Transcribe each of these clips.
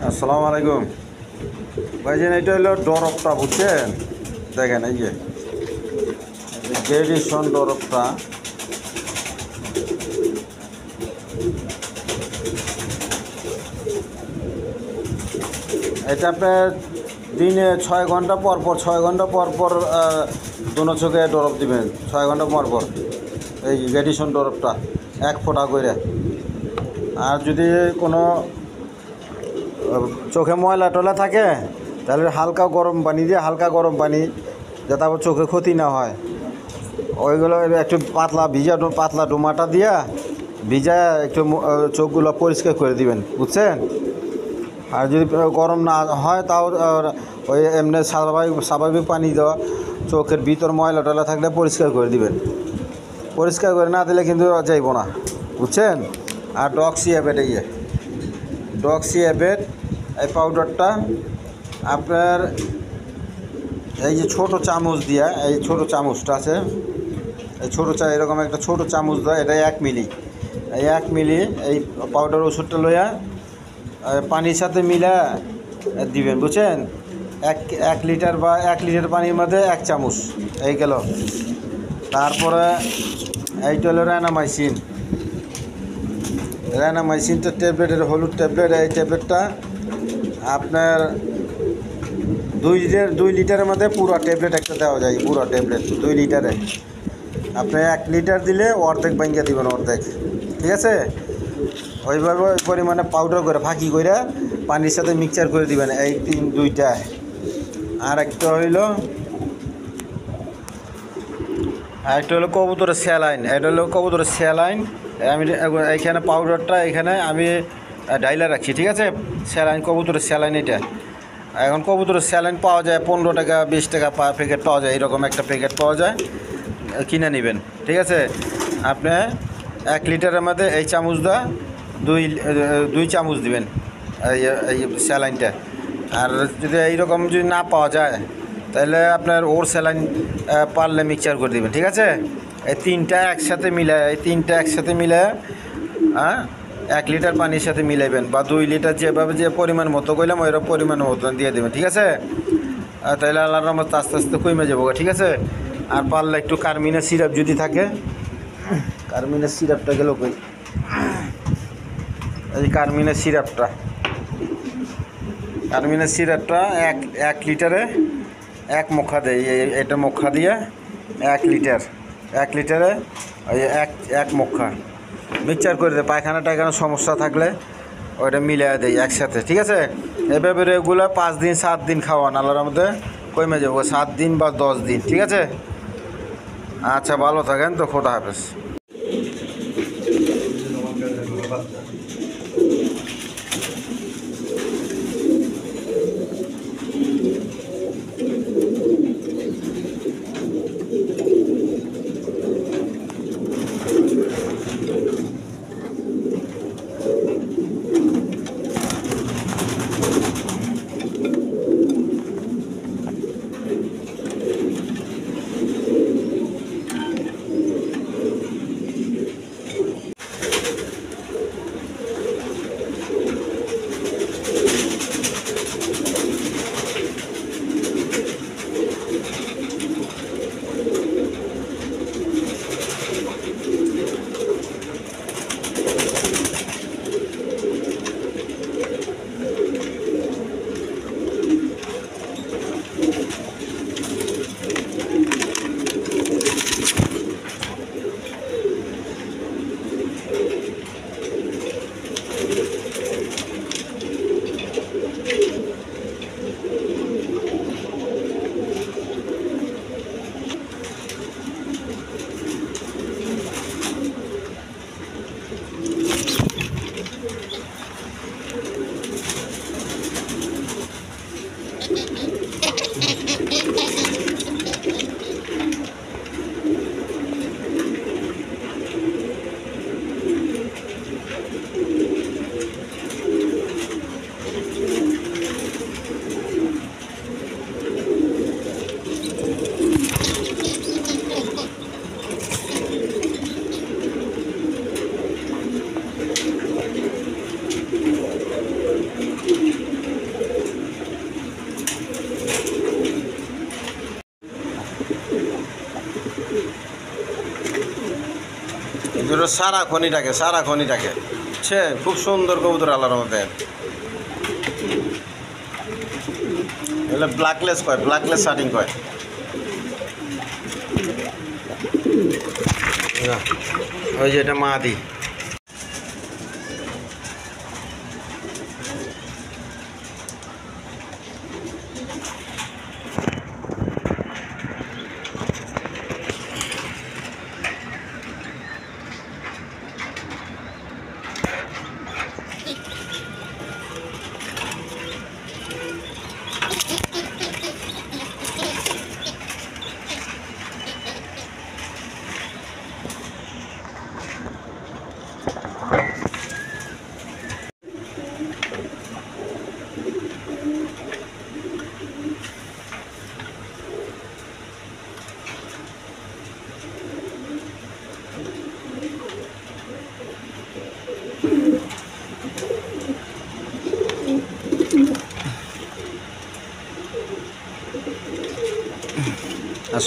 আসসালামু আলাইকুম ভাইজান। এটা হলো ডরপটা, বুঝছেন? দেখেন এই যে গ্রেডিশন ডরপটা, এটা আপনার দিনে 6 ঘন্টা পর পর 6 ঘন্টা পর পর দোনো চোখে ডরপ দিবেন। 6 ঘন্টা পর পর এই গ্রেডিশন ডরপটা 1 ফোঁটা করে। আর যদি কোনো চোখে ময়লা টয়লা থাকে তাহলে হালকা গরম পানি দিয়ে, হালকা গরম পানি যাতে আবার চোখে ক্ষতি না হয়, ওইগুলো একটু পাতলা ডোমাটা দিয়া ভিজা একটু চোখগুলো পরিষ্কার করে দিবেন, বুঝছেন? আর যদি গরম না হয় তাও ওই এমনি স্বাভাবিক পানি দেওয়া, চোখের ভিতর ময়লা টয়লা থাকলে পরিষ্কার করে দিবেন। পরিষ্কার করে না দিলে কিন্তু যাইব না, বুঝছেন? আর ডক্সিঅ্যাবেট, ডক্সিঅ্যাবেট এই পাউডারটা আপনার এই যে ছোটো চামচ দিয়া, এই ছোটো চামচটা আছে, এই এরকম একটা ছোটো চামচ দেয়, এটা 1 মিলি। এই 1 মিলি এই পাউডার ওষুধটা লইয়া পানির সাথে মিলা দিবেন, বুঝছেন? 1 লিটার বা 1 লিটার পানির মধ্যে 1 চামচ এই গেল। তারপরে এইটা হলো র্যানামাইসিনটা ট্যাবলেটের, হলুদ ট্যাবলেট। এই ট্যাবলেটটা আপনার 2 লিটারের মধ্যে পুরো ট্যাবলেট একটা দেওয়া যায়, পুরো ট্যাবলেট 2 লিটারে। আপনি 1 লিটার দিলে অর্ধেক ভাঙিয়ে দিবেন, অর্ধেক, ঠিক আছে? ওইভাবে ওই পরিমাণে পাউডার করে ফাঁকি করে পানির সাথে মিক্সচার করে দিবেন, এই 2টা। আর একটা হলো কবুতরের স্যালাইন। এটা হলো কবুতরের স্যালাইন। আমি এইখানে পাউডারটা এখানে আমি ডাইলা রাখছি, ঠিক আছে? স্যালাইন, কবুতরের স্যালাইন এটা। এখন কবুতরের স্যালাইন পাওয়া যায় 15 টাকা 20 টাকা প্যাকেট পাওয়া যায়, এরকম একটা প্যাকেট পাওয়া যায়, কিনে নেবেন, ঠিক আছে? আপনি 1 লিটারের মধ্যে এই চামচটা 2 চামচ দিবেন এই স্যালাইনটা। আর যদি এইরকম যদি না পাওয়া যায় তাহলে আপনার ওর স্যালাইন পারলে মিক্সচার করে দিবেন, ঠিক আছে? এই 3টা একসাথে মিলে হ্যাঁ 1 লিটার পানির সাথে মিলাইবেন, বা 2 লিটার যেভাবে যে পরিমাণ মতো কইলাম ওই পরিমাণ মতো দিয়ে দেবেন, ঠিক আছে? তাহলে আল্লাহর রহমতে আস্তে আস্তে কমে যাবো, ঠিক আছে? আর পারলে একটু কার্মিনের সিরাপ যদি থাকে, কার্মিনের সিরাপটা গেল কই, এই কার্মিনের সিরাপটা 1 লিটারে 1 মুখা দেয়। এটা মুখা দিয়ে 1 লিটারে ওই এক মুখা মিক্সচার করে দেয়। পায়খানা টায়খানা সমস্যা থাকলে ওইটা মিলিয়ে দেয় একসাথে, ঠিক আছে? এভাবে রেগুলার 5 দিন 7 দিন খাওয়ান, আল্লাহর মধ্যে কমে যাবো 7 দিন বা 10 দিন, ঠিক আছে? আচ্ছা, ভালো থাকেন তো, খোদা হাফেজ। কবুতর সারাক্ষণই ডাকে ছে খুব সুন্দর কবুতর আল্লাহর রহমতে। এগুলো ব্ল্যাকলেস শার্টিং কয়। ওই যে এটা মাদি।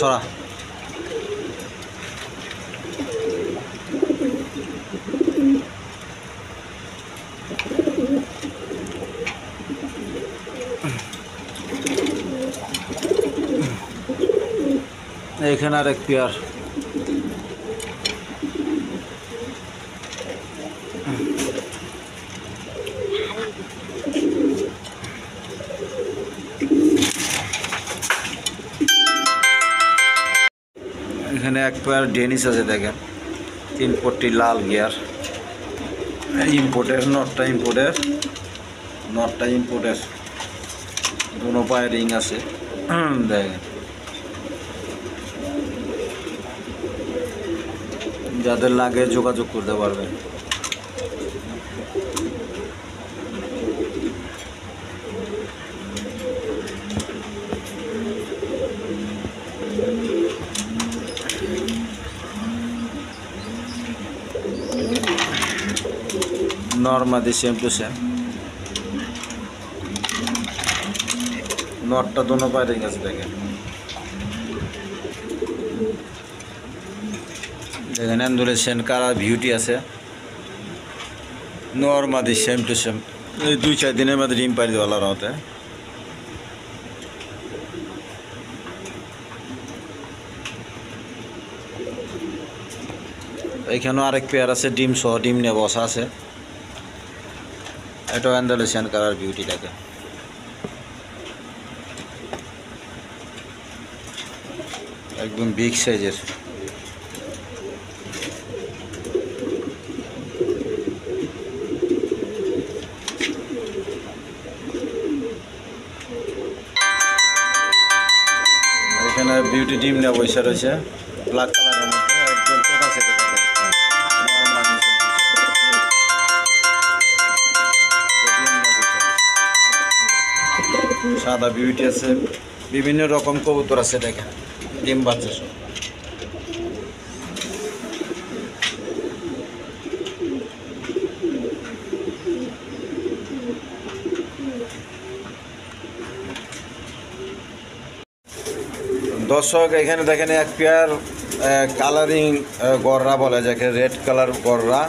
সরা এখানে আরেক পেয়ার। এখানে এক পেয়ার ডেনিস আছে দেখেন, 3 পট্টি লাল গিয়ার, ইম্পোর্টের, নটটা ইম্পোর্টের, দুনো পায়ে রিং আছে দেখেন। যাদের লাগে যোগাযোগ করতে পারবেন। নর্মাদি সেম টু সেম, নটটা দোনো পায়ে রিং আছে দেখেন। দেখেন অ্যান্ডুলেশন কালার বিউটি আছে, নর্মাদি সেম টু সেম। এই 2-4 দিনের মধ্যে ডিম পাড়ি দেওয়া আল্লাহর রহমতে। এইখানেও আরেক পেয়ার আছে ডিম সহ, ডিম নিয়ে বসা আছে। এটাও অ্যান্ডালেশিয়ান কালার বিউটি দেখে, একদম বিগ সাইজের। এখানে বিউটি ডিম নিয়ে বসে রয়েছে ব্ল্যাক কালারের মধ্যে, একদম কোথা থেকে সাদা বিউটি আছে, বিভিন্ন রকম কবুতর আছে দেখেন, ডিম বাচ্চা সব। দর্শক এখানে দেখেন এক পেয়ার কালারিং গররা বলে যাকে, রেড কালার গররা।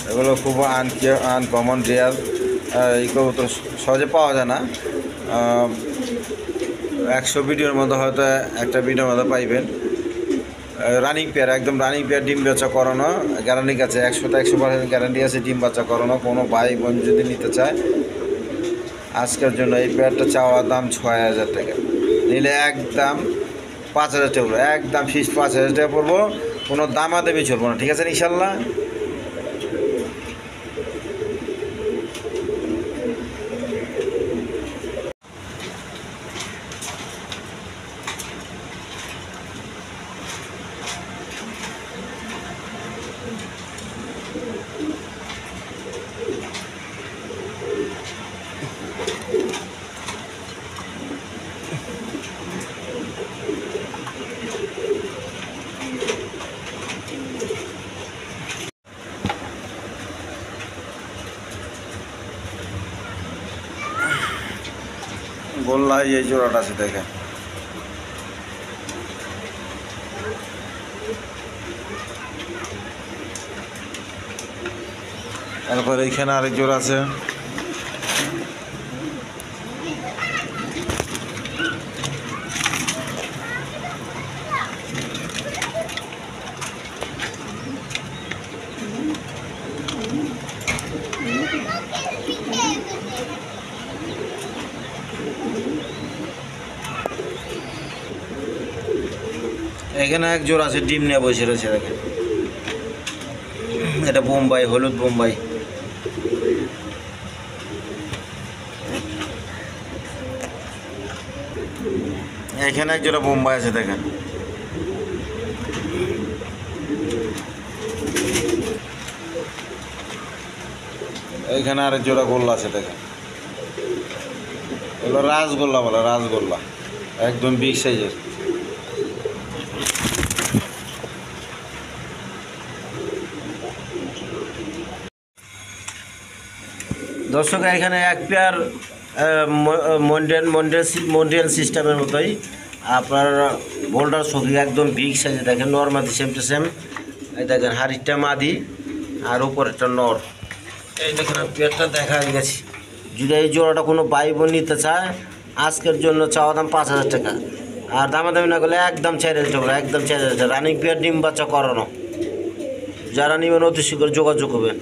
এগুলো খুব আনকমন রেয়ার, এই কবুতর সহজে পাওয়া যায় না। 100 ভিডিওর মধ্যে হয়তো একটা ভিডিওর মধ্যে পাইবেন। রানিং পেয়ার, একদম রানিং পেয়ার, ডিম বাচ্চা করানো, গ্যারান্টি আছে 100% গ্যারান্টি আছে, ডিম বাচ্চা করানো। কোনো ভাই বোন যদি নিতে চায় আজকের জন্য এই পেয়ারটা চাওয়ার দাম 6000 টাকা, নিলে একদম 5000 টাকা পড়বো, একদম ফিক্সড 5000 টাকা পড়বো, কোনো দামাদামি চলবো না, ঠিক আছে ইনশাল্লাহ। গোল্লায় এই জোড়াটা আছে দেখেন, তারপর এইখানে আরেক জোড়া আছে। এখানে এক জোড়া আছে, ডিম নিয়ে বসে রয়েছে দেখেন। এটা বোম্বাই, হলুদ বোম্বাই। এখানে এক জোড়া বোম্বাই আছে দেখেন। এইখানে আরেক জোড়া গোল্লা আছে দেখেন। এগুলো রাসগোল্লা বলে, রাসগোল্লা, একদম বিগ সাইজের। দর্শক এখানে এক পেয়ার মন্ডিয়াল সিস্টেমের মতোই আপনার বোল্ডার সখী, একদম বিগ সাইজে দেখেন। নর মাদি সেম টু সেম। এই দেখেন হাড়িটা মাদি আর উপরেরটা নর। এই দেখেন পেয়ারটা দেখা গেছি। যদি এই জোড়াটা কোনো ভাই বোন নিতে চায়, আজকের জন্য চাওয়া দাম 5,000 টাকা, আর দামাদামি না করলে একদম 4,000 টাকা, একদম 4,000 টাকা। রানিং পেয়ার ডিম বাচ্চা করানো। যারা নেবেন অতি শীঘ্র যোগাযোগ করবেন।